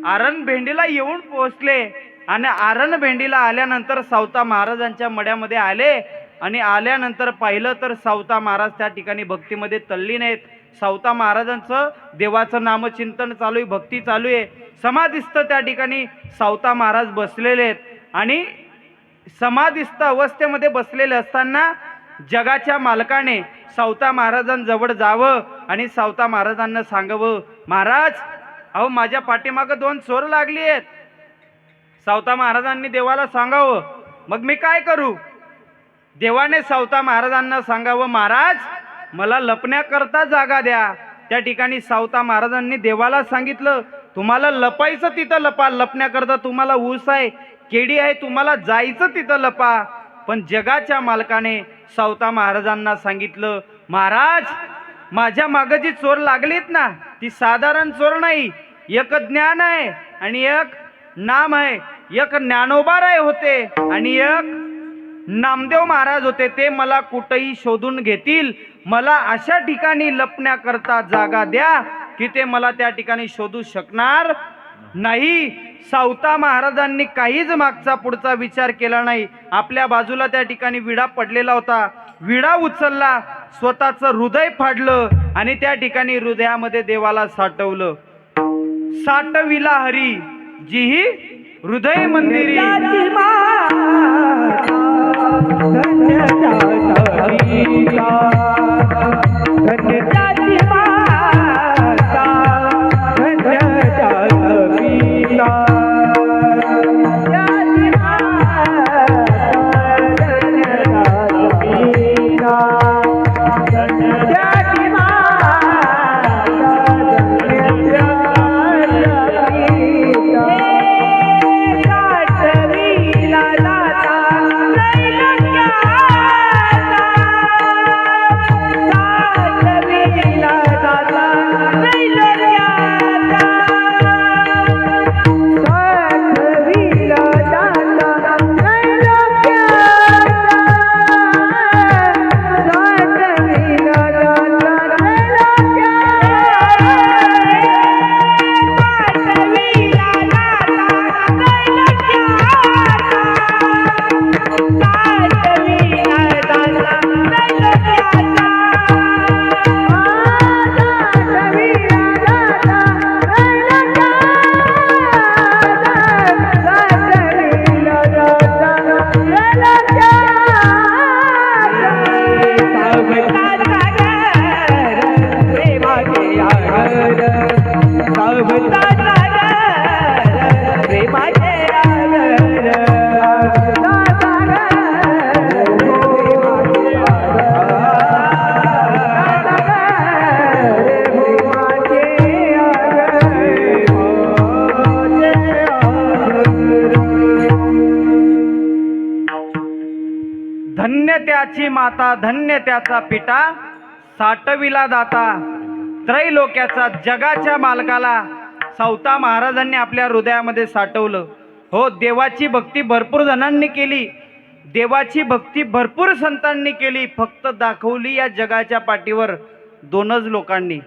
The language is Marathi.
आरण भेंडीला येऊन पोहोचले आणि आरण भेंडीला आल्यानंतर सावता महाराजांच्या मड्यामध्ये आले आणि आल्यानंतर पाहिलं तर सावता महाराज त्या ठिकाणी भक्तीमध्ये तल्लीन आहेत. सावता महाराजांचं देवाचं नामचिंतन चालू आहे, भक्ती चालू आहे. समाधिस्थ त्या ठिकाणी सावता महाराज बसलेले आहेत आणि समाधिस्थ अवस्थेमध्ये बसलेले असताना जगाच्या मालकाने सावता महाराजांजवळ जावं आणि सावता महाराजांना सांगावं, महाराज अहो माझ्या पाठीमागं 2 चोर लागली आहेत. सावता महाराजांनी देवाला सांगावं, मग मी काय करू? देवाने सावता महाराजांना सांगावं, महाराज मला लपण्याकरता जागा द्या. त्या ठिकाणी सावता महाराजांनी देवाला सांगितलं, तुम्हाला लपायचं तिथं लपा, लपण्याकरता तुम्हाला ऊस आहे, केडी आहे, तुम्हाला जायचं तिथं लपा. पण जगाच्या मालकाने सावता महाराजांना सांगितलं, महाराज माझ्या मागं जी चोर लागलीत ना ती साधारण चोर नाही, एक ज्ञान आहे आणि एक नाम आहे, एक ज्ञानोबाराय होते आणि एक नामदेव महाराज होते. ते मला कुठेही शोधून घेतील. मला अशा ठिकाणी लपण्याकरता जागा द्या की ते मला त्या ठिकाणी शोधू शकणार नाही. सावता महाराजांनी काहीच मागचा पुढचा विचार केला नाही. आपल्या बाजूला त्या ठिकाणी विडा पडलेला होता, विडा उचलला, स्वतःचं हृदय फाडलं आणि त्या ठिकाणी हृदयामध्ये देवाला साठवलं. साठविला हरी जीही हृदय मंदिरी. धन्य त्याची माता, धन्य त्याचा पिता, साठविला दाता त्रैलोक्याचा. जगाच्या मालकाला सावता महाराजांनी आपल्या हृदयामध्ये साठवलं. हो, देवाची भक्ती भरपूर जणांनी केली, देवाची भक्ती भरपूर संतांनी केली, फक्त दाखवली या जगाच्या पाठीवर 2च लोकांनी.